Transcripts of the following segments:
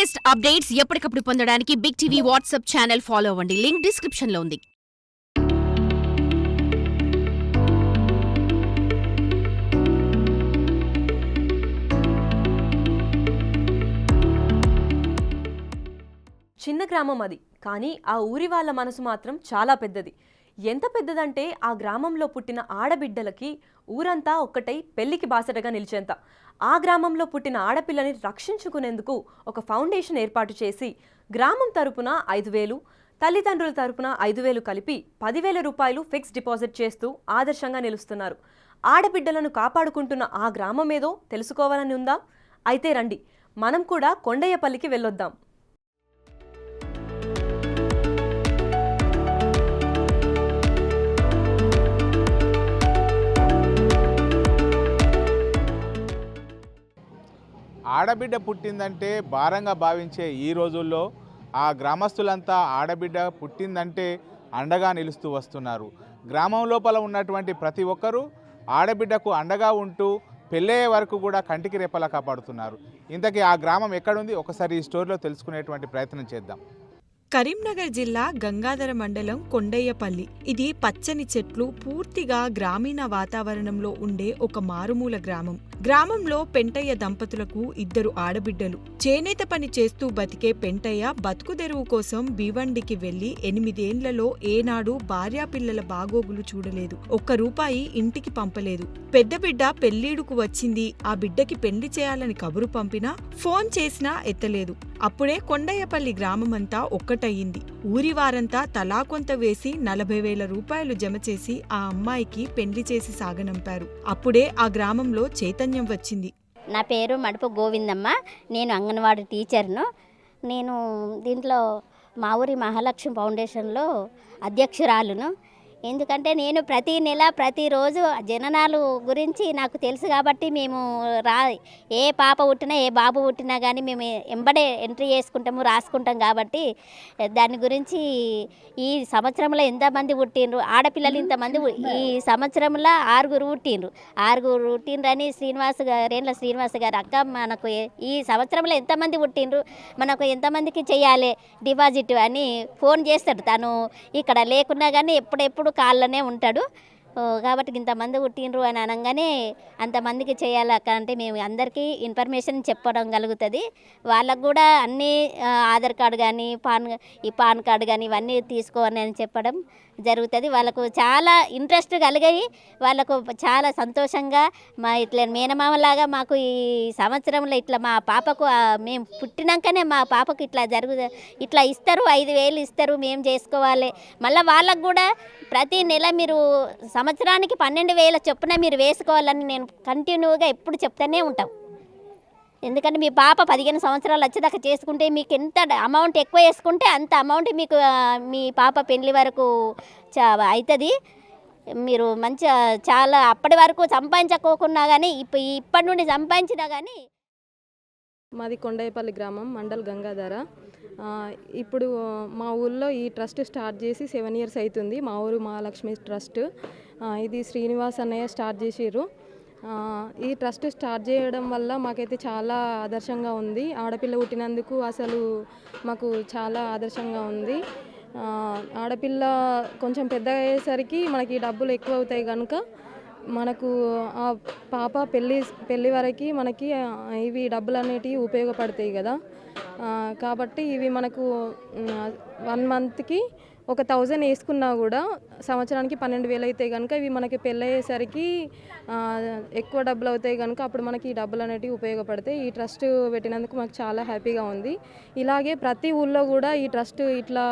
Latest updates ఎప్పటికప్పుడు పొందడానికి big TV WhatsApp channel follow అవ్వండి. లింక్ డిస్క్రిప్షన్ లో ఉంది. చిన్న గ్రామం అది, కానీ ఆ ఊరి వాళ్ళ మనసు మాత్రం చాలా పెద్దది. ఎంత పెద్దదంటే ఆ గ్రామంలో పుట్టిన ఆడబిడ్డలకి ఊరంతా ఒక్కటై పెళ్లికి బాసటగా నిలిచేంత. ఆ గ్రామంలో పుట్టిన ఆడపిల్లని రక్షించుకునేందుకు ఒక ఫౌండేషన్ ఏర్పాటు చేసి గ్రామం తరపున 5,000, తల్లిదండ్రుల తరపున 5,000 కలిపి 10,000 రూపాయలు ఫిక్స్ డిపాజిట్ చేస్తూ ఆదర్శంగా నిలుస్తున్నారు. ఆడబిడ్డలను కాపాడుకుంటున్న ఆ గ్రామం ఏదో తెలుసుకోవాలని ఉందా? అయితే రండి, మనం కూడా కొండయ్యపల్లికి వెళ్ళొద్దాం. ఆడబిడ్డ పుట్టిందంటే భారంగా భావించే ఈ రోజుల్లో ఆ గ్రామస్తులంతా ఆడబిడ్డ పుట్టిందంటే అండగా నిలుస్తూ వస్తున్నారు. గ్రామం లోపల ఉన్నటువంటి ప్రతి ఒక్కరూ ఆడబిడ్డకు అండగా ఉంటూ పెళ్ళయ్యే వరకు కూడా కంటికి రెప్పలా కాపాడుతున్నారు. ఇంతకీ ఆ గ్రామం ఎక్కడుంది ఒకసారి ఈ స్టోరీలో తెలుసుకునేటువంటి ప్రయత్నం చేద్దాం. కరీంనగర్ జిల్లా గంగాధర మండలం కొండయ్యపల్లి. ఇది పచ్చని చెట్లు, పూర్తిగా గ్రామీణ వాతావరణంలో ఉండే ఒక మారుమూల గ్రామం. గ్రామంలో పెంటయ్య దంపతులకు 2 ఆడబిడ్డలు. చేనేత పని చేస్తూ బతికే పెంటయ్య బతుకుదెరువు కోసం భివండికి వెళ్లి 8 ఏళ్లలో ఏనాడు భార్యాపిల్లల బాగోగులు చూడలేదు. 1 రూపాయి ఇంటికి పంపలేదు. పెద్ద బిడ్డ పెళ్లీడుకు వచ్చింది. ఆ బిడ్డకి పెళ్లి చేయాలని కబురు పంపినా ఫోన్ చేసినా ఎత్తలేదు. అప్పుడే కొండయ్యపల్లి గ్రామమంతా ఒక్కటయ్యింది. ఊరివారంతా తలా కొంత వేసి 40,000 రూపాయలు జమ చేసి ఆ అమ్మాయికి పెళ్లి చేసి సాగనంపారు. అప్పుడే ఆ గ్రామంలో చైతన్యం వచ్చింది. నా పేరు మడుపు గోవిందమ్మ. నేను అంగన్వాడీ టీచర్ను. నేను దీంట్లో మా ఊరి మహాలక్ష్మి ఫౌండేషన్లో అధ్యక్షురాలును. ఎందుకంటే నేను ప్రతి నెల ప్రతిరోజు జననాలు గురించి నాకు తెలుసు కాబట్టి మేము ఏ పాప పుట్టినా ఏ బాబు పుట్టినా కానీ మేము ఎంబడే ఎంట్రీ చేసుకుంటాము, రాసుకుంటాం. కాబట్టి దాని గురించి ఈ సంవత్సరంలో ఎంతమంది పుట్టిండ్రు ఆడపిల్లలు, ఇంతమంది ఈ సంవత్సరంలో 6 పుట్టిండ్రు. 6 పుట్టిండ్రని రేండ్ల శ్రీనివాస్ గారు అక్క మనకు ఈ సంవత్సరంలో ఎంతమంది పుట్టిండ్రు, మనకు ఎంతమందికి చేయాలి డిపాజిట్ అని ఫోన్ చేస్తాడు. తను ఇక్కడ లేకున్నా కానీ ఎప్పుడెప్పుడు కాళ్ళనే ఉంటాడు. కాబట్టి ఇంతమంది పుట్టినరు అని అనగానే అంతమందికి చేయాలి అక్క అంటే మేము అందరికీ ఇన్ఫర్మేషన్ చెప్పడం కలుగుతుంది. వాళ్ళకు కూడా అన్నీ ఆధార్ కార్డు కానీ పాన్ కార్డు కానీ ఇవన్నీ తీసుకోవాలని అని చెప్పడం జరుగుతుంది. వాళ్ళకు చాలా ఇంట్రెస్ట్ కలిగాయి. వాళ్ళకు చాలా సంతోషంగా మా ఇట్లా మేనమామలాగా మాకు ఈ సంవత్సరంలో ఇట్లా మా పాపకు మేము పుట్టినాకనే మా పాపకు ఇట్లా ఇస్తారు, 5,000 ఇస్తారు, మేము చేసుకోవాలి. మళ్ళీ వాళ్ళకు కూడా ప్రతి నెల మీరు సంవత్సరానికి 12,000 చొప్పున మీరు వేసుకోవాలని నేను కంటిన్యూగా ఎప్పుడు చెప్తూనే ఉంటాం. ఎందుకంటే మీ పాప 15 సంవత్సరాలు వచ్చేదాకా చేసుకుంటే మీకు ఎంత అమౌంట్ ఎక్కువ వేసుకుంటే అంత అమౌంట్ మీకు మీ పాప పెళ్లి వరకు అవుతుంది. మీరు మంచిగా చాలా అప్పటి వరకు సంపాదించుకోకున్నా కానీ ఇప్పటి నుండి సంపాదించినా కానీ. మాది కొండయ్యపల్లి గ్రామం, మండల్ గంగాధర. ఇప్పుడు మా ఊళ్ళో ఈ ట్రస్ట్ స్టార్ట్ చేసి 7 years అవుతుంది. మా ఊరు మహాలక్ష్మి ట్రస్ట్. ఇది శ్రీనివాస్ అన్నయ్య స్టార్ట్ చేసిర్రు. ఈ ట్రస్ట్ స్టార్ట్ చేయడం వల్ల మాకైతే చాలా ఆదర్శంగా ఉంది. ఆడపిల్ల పుట్టినందుకు అసలు మాకు చాలా ఆదర్శంగా ఉంది. ఆడపిల్ల కొంచెం పెద్దగా అయ్యేసరికి మనకి డబ్బులు ఎక్కువ అవుతాయి కనుక మనకు ఆ పాప పెళ్ళి వరకు మనకి ఇవి డబ్బులు అనేటివి ఉపయోగపడతాయి కదా. కాబట్టి ఇవి మనకు 1 monthకి 1,000 వేసుకున్నా కూడా సంవత్సరానికి 12,000 అవుతాయి కనుక ఇవి మనకి పెళ్ళి అయ్యేసరికి ఎక్కువ డబ్బులు అవుతాయి కనుక అప్పుడు మనకి ఈ డబ్బులు అనేటివి ఉపయోగపడతాయి. ఈ ట్రస్ట్ పెట్టినందుకు మాకు చాలా హ్యాపీగా ఉంది. ఇలాగే ప్రతి ఊళ్ళో కూడా ఈ ట్రస్ట్ ఇట్లా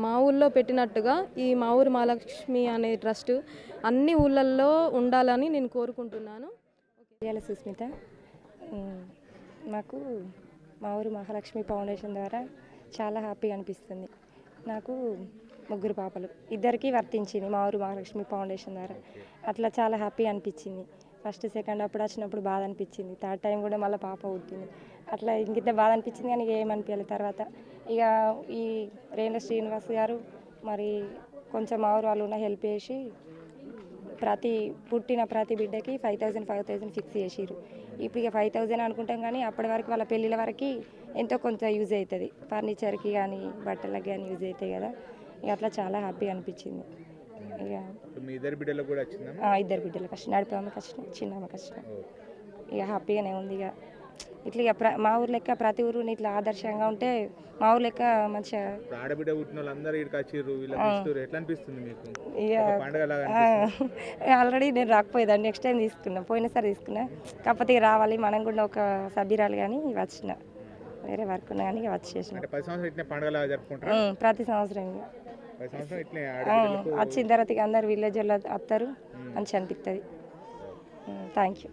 మా ఊళ్ళో పెట్టినట్టుగా ఈ మా ఊరు మహాలక్ష్మి అనే ట్రస్ట్ అన్ని ఊళ్ళల్లో ఉండాలని నేను కోరుకుంటున్నాను. సుస్మిత. మాకు మా ఊరు మహాలక్ష్మి ఫౌండేషన్ ద్వారా చాలా హ్యాపీగా అనిపిస్తుంది. నాకు 3 పాపలు, 2కి వర్తించింది మా ఊరు మహాలక్ష్మి ఫౌండేషన్ ద్వారా. అట్లా చాలా హ్యాపీ అనిపించింది. ఫస్ట్ సెకండ్ అప్పుడు వచ్చినప్పుడు బాధ అనిపించింది. 3rd time కూడా మళ్ళీ పాప పుట్టింది. అట్లా ఇంకింత బాధ అనిపించింది కానీ ఏమనిపించాలి. తర్వాత ఇక ఈ రేండ్ల శ్రీనివాస్ గారు మరి కొంచెం మా ఊరు వాళ్ళు హెల్ప్ చేసి పుట్టిన ప్రతి బిడ్డకి 5,000 ఫిక్స్ చేసిర్రు. ఇప్పుడు ఇక 5,000 అనుకుంటాం కానీ అప్పటి వరకు వాళ్ళ పెళ్ళిళ్ళ వరకు ఎంతో కొంత యూజ్ అవుతుంది, ఫర్నిచర్కి కానీ బట్టలకు కానీ యూజ్ అవుతాయి కదా. ఇక అట్లా చాలా హ్యాపీ అనిపించింది. ఇక మీ ఇద్దరు బిడ్డలకు కూడా వచ్చిందా? ఇద్దరు బిడ్డలకు వచ్చిన, నడిపామకి వచ్చిన, చిన్నమ్మకి వచ్చిన. ఇక హ్యాపీగానే ఉంది. ఇట్లా ఇక మా ఊరు లెక్క ప్రతి ఊరు ఇట్లా ఆదర్శంగా ఉంటే మా ఊరు లెక్క మంచిగా ఆడబిడ్డ పుట్టిన వాళ్ళందరూ ఇక్కడికి వచ్చిర్రు, ఎట్లా అనిపిస్తుంది మీకు? ఇక ఆల్రెడీ నేను రాకపోయేదాన్ని, నెక్స్ట్ టైం తీసుకున్నా, పోయినసారి తీసుకున్నా. కాకపోతే ఇక రావాలి మనం కూడా ఒక సభ్యురాలు కానీ వచ్చిన, వేరే వర్క్ ఉన్నా కానీ వచ్చేసిన. ప్రతి సంవత్సరం వచ్చిన తర్వాత ఇక అందరు విలేజ్ వాళ్ళు వస్తారు, మంచిగా అనిపిస్తుంది. Thank you.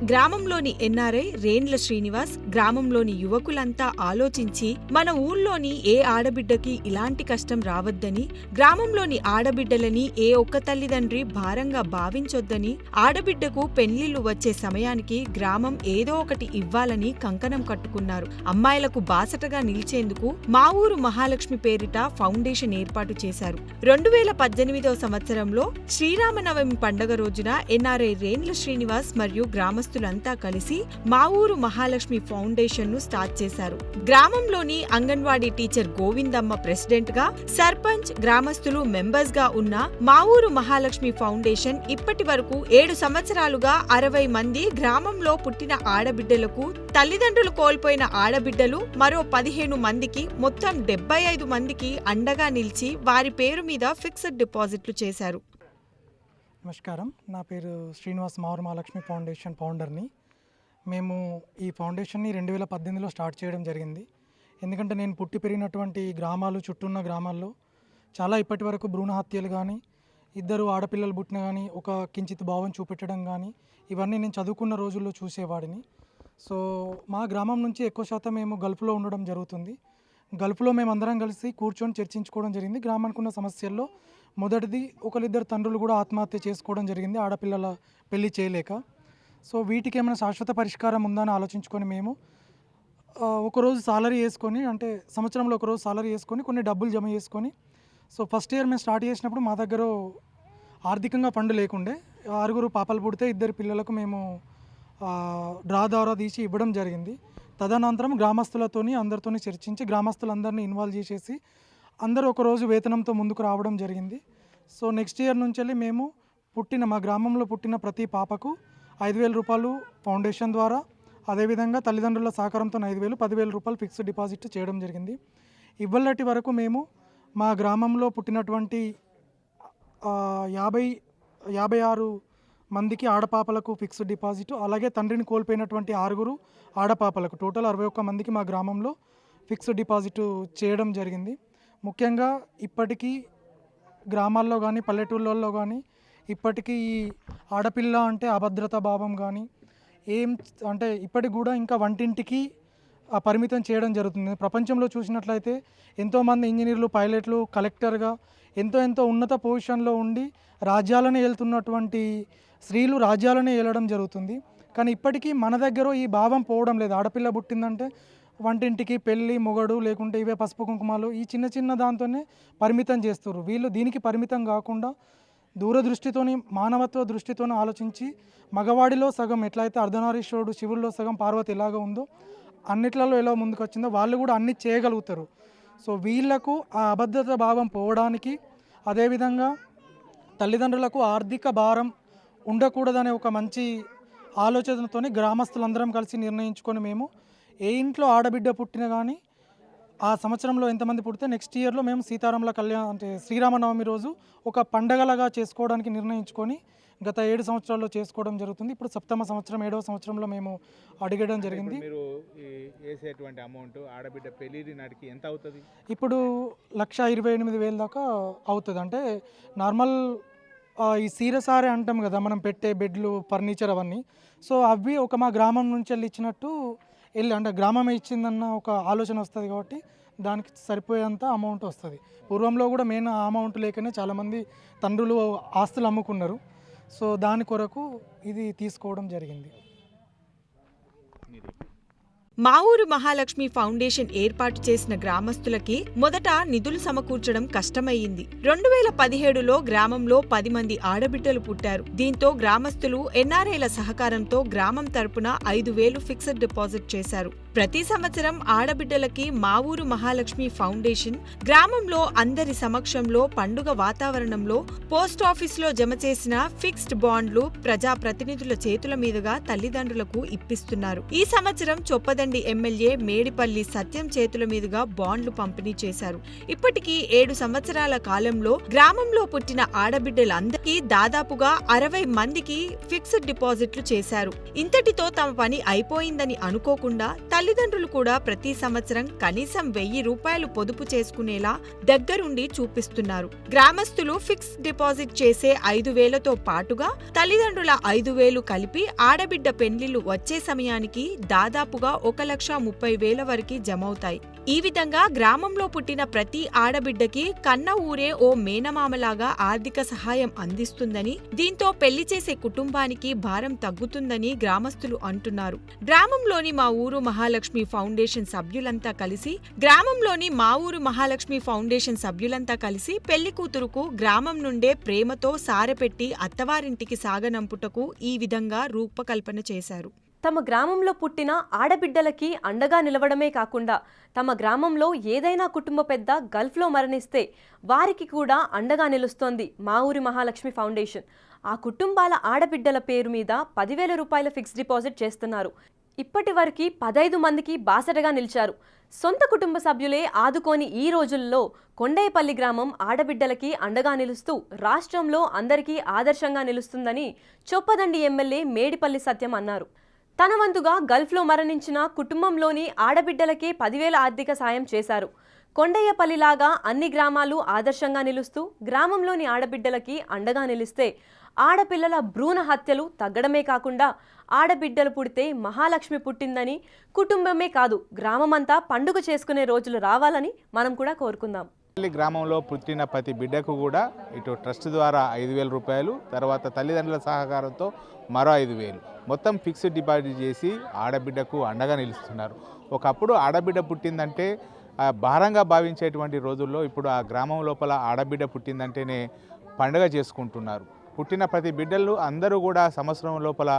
గ్రామంలోని ఎన్ఆర్ఐ రేండ్ల శ్రీనివాస్ గ్రామంలోని యువకులంతా ఆలోచించి మన ఊర్లోని ఏ ఆడబిడ్డకి ఇలాంటి కష్టం రావద్దని, గ్రామంలోని ఆడబిడ్డలని ఏ ఒక్క తల్లిదండ్రి భారంగా భావించొద్దని, ఆడబిడ్డకు పెళ్లిళ్లు వచ్చే సమయానికి గ్రామం ఏదో ఒకటి ఇవ్వాలని కంకణం కట్టుకున్నారు. అమ్మాయిలకు బాసటగా నిలిచేందుకు మా ఊరు మహాలక్ష్మి పేరిట ఫౌండేషన్ ఏర్పాటు చేశారు. 2018వ సంవత్సరంలో శ్రీరామనవమి పండుగ రోజున ఎన్ఆర్ఐ రేండ్ల శ్రీనివాస్ మరియు గ్రామస్తులంతా కలిసి మా ఊరు మహాలక్ష్మి ఫౌండేషన్ ను స్టార్ట్ చేశారు. గ్రామంలోని అంగన్వాడీ టీచర్ గోవిందమ్మ ప్రెసిడెంట్ గా, సర్పంచ్, గ్రామస్తులు మెంబర్స్ గా ఉన్న మా ఊరు మహాలక్ష్మి ఫౌండేషన్ ఇప్పటి వరకు 7 సంవత్సరాలుగా 60 మంది గ్రామంలో పుట్టిన ఆడబిడ్డలకు, తల్లిదండ్రులు కోల్పోయిన ఆడబిడ్డలు మరో 15 మందికి, మొత్తం 75 మందికి అండగా నిలిచి వారి పేరు మీద ఫిక్స్డ్ డిపాజిట్లు చేశారు. నమస్కారం, నా పేరు శ్రీనివాస్, మా ఊరు మహాలక్ష్మి ఫౌండేషన్ ఫౌండర్ని. మేము ఈ ఫౌండేషన్ని 2018లో స్టార్ట్ చేయడం జరిగింది. ఎందుకంటే నేను పుట్టి పెరిగినటువంటి గ్రామాలు, చుట్టూ ఉన్న గ్రామాల్లో చాలా ఇప్పటి వరకు భ్రూణ హత్యలు కానీ, ఇద్దరు ఆడపిల్లలు పుట్టిన కానీ ఒక కించిత్ భావం చూపెట్టడం కానీ, ఇవన్నీ నేను చదువుకున్న రోజుల్లో చూసేవాడిని. సో మా గ్రామం నుంచి ఎక్కువ శాతం మేము గల్ఫ్లో ఉండడం జరుగుతుంది. గల్ఫ్లో మేమందరం కలిసి కూర్చొని చర్చించుకోవడం జరిగింది. గ్రామానికి ఉన్న సమస్యల్లో మొదటిది, ఒకరిద్దరు తండ్రులు కూడా ఆత్మహత్య చేసుకోవడం జరిగింది ఆడపిల్లల పెళ్లి చేయలేక. సో వీటికి ఏమైనా శాశ్వత పరిష్కారం ఉందా అని ఆలోచించుకొని మేము ఒకరోజు సాలరీ వేసుకొని, అంటే సంవత్సరంలో ఒకరోజు సాలరీ వేసుకొని కొన్ని డబ్బులు జమ చేసుకొని, సో ఫస్ట్ ఇయర్ మేము స్టార్ట్ చేసినప్పుడు మా దగ్గర ఆర్థికంగా ఫండ్ లేకుండే. 6 పాపలు పుడితే 2 పిల్లలకు మేము డ్రా ద్వారా తీసి ఇవ్వడం జరిగింది. తదనంతరం గ్రామస్తులతోని అందరితోని చర్చించి గ్రామస్తులందరినీ ఇన్వాల్వ్ చేసేసి అందరూ ఒకరోజు వేతనంతో ముందుకు రావడం జరిగింది. సో నెక్స్ట్ ఇయర్ నుంచి వెళ్ళి మేము మా గ్రామంలో పుట్టిన ప్రతి పాపకు 5,000 రూపాయలు ఫౌండేషన్ ద్వారా, అదేవిధంగా తల్లిదండ్రుల సహకారంతో 5,000, 10,000 రూపాయలు ఫిక్స్డ్ డిపాజిట్ చేయడం జరిగింది. ఇవాళటి వరకు మేము మా గ్రామంలో పుట్టినటువంటి 56 మందికి ఆడపాపలకు ఫిక్స్డ్ డిపాజిట్, అలాగే తండ్రిని కోల్పోయినటువంటి 6 ఆడపాపలకు, టోటల్ 61 మందికి మా గ్రామంలో ఫిక్స్డ్ డిపాజిట్ చేయడం జరిగింది. ముఖ్యంగా ఇప్పటికీ గ్రామాల్లో కానీ పల్లెటూళ్ళల్లో కానీ ఇప్పటికీ ఈ ఆడపిల్ల అంటే అభద్రతా భావం కానీ అంటే ఇప్పటికి కూడా ఇంకా వంటింటికి పరిమితం చేయడం జరుగుతుంది. ప్రపంచంలో చూసినట్లయితే ఎంతోమంది ఇంజనీర్లు, పైలట్లు, కలెక్టర్గా ఎంతో ఉన్నత పొజిషన్లో ఉండి రాజ్యాలను ఏలుతున్నటువంటి స్త్రీలు రాజ్యాలను ఏలడం జరుగుతుంది. కానీ ఇప్పటికీ మన దగ్గర ఈ భావం పోవడం లేదు. ఆడపిల్ల పుట్టిందంటే వంటింటికి పెళ్ళి, మొగడు, లేకుంటే ఇవే పసుపు కుంకుమాలు, ఈ చిన్న దాంతోనే పరిమితం చేస్తారు. వీళ్ళు దీనికి పరిమితం కాకుండా దూరదృష్టితోని, మానవత్వ దృష్టితోని ఆలోచించి మగవాడిలో సగం ఎట్లయితే అర్ధనారీశ్వరుడు, శివుల్లో సగం పార్వతి ఎలాగ ఉందో, అన్నిట్లలో ఎలా ముందుకు వచ్చిందో వాళ్ళు కూడా అన్ని చేయగలుగుతారు. సో వీళ్లకు ఆ అభద్రత భావం పోవడానికి, అదేవిధంగా తల్లిదండ్రులకు ఆర్థిక భారం ఉండకూడదనే ఒక మంచి ఆలోచనతోని గ్రామస్తులందరం కలిసి నిర్ణయించుకొని మేము ఏ ఇంట్లో ఆడబిడ్డ పుట్టినా కానీ ఆ సంవత్సరంలో ఎంతమంది పుడితే నెక్స్ట్ ఇయర్లో మేము సీతారాముల కళ్యాణం అంటే శ్రీరామనవమి రోజు ఒక పండగలాగా చేసుకోవడానికి నిర్ణయించుకొని గత 7 సంవత్సరాల్లో చేసుకోవడం జరుగుతుంది. ఇప్పుడు 7వ సంవత్సరం, 7వ సంవత్సరంలో మేము అడిగడం జరిగింది. మీరు వేసేటువంటి అమౌంట్ ఆడబిడ్డ పెళ్లి నాటికి ఎంత అవుతుంది? ఇప్పుడు 1,28,000 దాకా అవుతుంది. అంటే నార్మల్ ఈ సీరసారే అంటాం కదా మనం, పెట్టే బెడ్లు, ఫర్నిచర్ అవన్నీ. సో అవి ఒక మా గ్రామం నుంచి వెళ్ళి ఇచ్చినట్టు అంటే గ్రామమే ఇచ్చిందన్న ఒక ఆలోచన వస్తుంది కాబట్టి దానికి సరిపోయేంత అమౌంట్ వస్తుంది. పూర్వంలో కూడా మెయిన్ అమౌంట్ లేకనే చాలామంది తండ్రులు ఆస్తులు అమ్ముకున్నారు. సో దాని కొరకు ఇది తీసుకోవడం జరిగింది. మా ఊరు మహాలక్ష్మి ఫౌండేషన్ ఏర్పాటు చేసిన గ్రామస్తులకి మొదట నిధులు సమకూర్చడం కష్టమయ్యింది. 2017లో గ్రామంలో 10 మంది ఆడబిడ్డలు పుట్టారు. దీంతో గ్రామస్తులు ఎన్ఆర్ఐల సహకారంతో గ్రామం తరపున 5,000 ఫిక్స్డ్ డిపాజిట్ చేశారు. ప్రతి సంవత్సరం ఆడబిడ్డలకి మా ఊరు మహాలక్ష్మి ఫౌండేషన్ గ్రామంలో అందరి సమక్షంలో పండుగ వాతావరణంలో పోస్టాఫీసులో జమ చేసిన ఫిక్స్డ్ బాండ్లు ప్రజాప్రతినిధుల చేతుల మీదుగా తల్లిదండ్రులకు ఇప్పిస్తున్నారు. ఈ సంవత్సరం చొప్పదండి ఎమ్మెల్యే మేడిపల్లి సత్యం చేతుల మీదుగా బాండ్లు పంపిణీ చేశారు. ఇప్పటికీ 7 సంవత్సరాల కాలంలో గ్రామంలో పుట్టిన ఆడబిడ్డలందరికీ దాదాపుగా 60 మందికి ఫిక్స్డ్ డిపాజిట్లు చేశారు. ఇంతటితో తమ పని అయిపోయిందని అనుకోకుండా తల్లిదండ్రులు కూడా ప్రతి సంవత్సరం కనీసం 1,000 రూపాయలు పొదుపు చేసుకునేలా దగ్గరుండి చూపిస్తున్నారు. గ్రామస్తులు ఫిక్స్డ్ డిపాజిట్ చేసే 5,000తో పాటుగా తల్లిదండ్రుల 5,000 కలిపి ఆడబిడ్డ పెళ్లిళ్లు వచ్చే సమయానికి దాదాపుగా 1,30,000 వరకు జమవుతాయి. ఈ విధంగా గ్రామంలో పుట్టిన ప్రతి ఆడబిడ్డకి కన్న ఊరే ఓ మేనమామలాగా ఆర్థిక సహాయం అందిస్తుందని, దీంతో పెళ్లి చేసే కుటుంబానికి భారం తగ్గుతుందని గ్రామస్తులు అంటున్నారు. గ్రామంలోని మా ఊరు మహాలక్ష్మి ఫౌండేషన్ సభ్యులంతా కలిసి పెళ్లి కూతురుకు గ్రామం నుండే ప్రేమతో సారెపెట్టి అత్తవారింటికి సాగనంపుటకు ఈ విధంగా రూపకల్పన చేశారు. తమ గ్రామంలో పుట్టిన ఆడబిడ్డలకి అండగా నిలవడమే కాకుండా తమ గ్రామంలో ఏదైనా కుటుంబ పెద్ద గల్ఫ్లో మరణిస్తే వారికి కూడా అండగా నిలుస్తోంది మా ఊరి మహాలక్ష్మి ఫౌండేషన్. ఆ కుటుంబాల ఆడబిడ్డల పేరు మీద 10,000 రూపాయల ఫిక్స్డ్ డిపాజిట్ చేస్తున్నారు. ఇప్పటి వరకు 15 మందికి బాసటగా నిలిచారు. సొంత కుటుంబ సభ్యులే ఆదుకొని ఈ రోజుల్లో కొండయ్యపల్లి గ్రామం ఆడబిడ్డలకి అండగా నిలుస్తూ రాష్ట్రంలో అందరికీ ఆదర్శంగా నిలుస్తుందని చొప్పదండి ఎమ్మెల్యే మేడిపల్లి సత్యం అన్నారు. తన వంతుగా గల్ఫ్లో మరణించిన కుటుంబంలోని ఆడబిడ్డలకే 10,000 ఆర్థిక సాయం చేశారు. కొండయ్యపల్లిలాగా అన్ని గ్రామాలు ఆదర్శంగా నిలుస్తూ గ్రామంలోని ఆడబిడ్డలకి అండగా నిలిస్తే ఆడపిల్లల భ్రూణ హత్యలు తగ్గడమే కాకుండా ఆడబిడ్డలు పుడితే మహాలక్ష్మి పుట్టిందని కుటుంబమే కాదు గ్రామమంతా పండుగ చేసుకునే రోజులు రావాలని మనం కూడా కోరుకుందాం. గ్రామంలో పుట్టిన ప్రతి బిడ్డకు కూడా ఇటు ట్రస్ట్ ద్వారా 5,000 రూపాయలు, తర్వాత తల్లిదండ్రుల సహకారంతో మరో 5,000 మొత్తం ఫిక్స్డ్ డిపాజిట్ చేసి ఆడబిడ్డకు అండగా నిలుస్తున్నారు. ఒకప్పుడు ఆడబిడ్డ పుట్టిందంటే భారంగా భావించేటువంటి రోజుల్లో ఇప్పుడు ఆ గ్రామం లోపల ఆడబిడ్డ పుట్టిందంటేనే పండుగ చేసుకుంటున్నారు. పుట్టిన ప్రతి బిడ్డలు అందరూ కూడా సంవత్సరం లోపల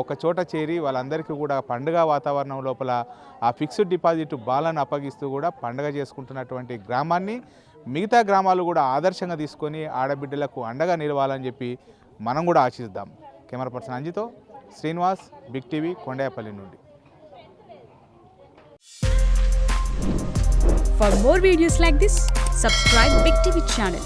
ఒక చోట చేరి వాళ్ళందరికీ కూడా పండుగ వాతావరణం లోపల ఆ ఫిక్స్డ్ డిపాజిట్ బాలను అప్పగిస్తూ కూడా పండుగ చేసుకుంటున్నటువంటి గ్రామాన్ని మిగతా గ్రామాలు కూడా ఆదర్శంగా తీసుకొని ఆడబిడ్డలకు అండగా నిలవాలని చెప్పి మనం కూడా ఆశిద్దాం. కెమెరా పర్సన్ అంజితో శ్రీనివాస్, బిగ్ టీవీ, కొండయ్యపల్లి నుండి. For more videos like this, subscribe Big TV channel.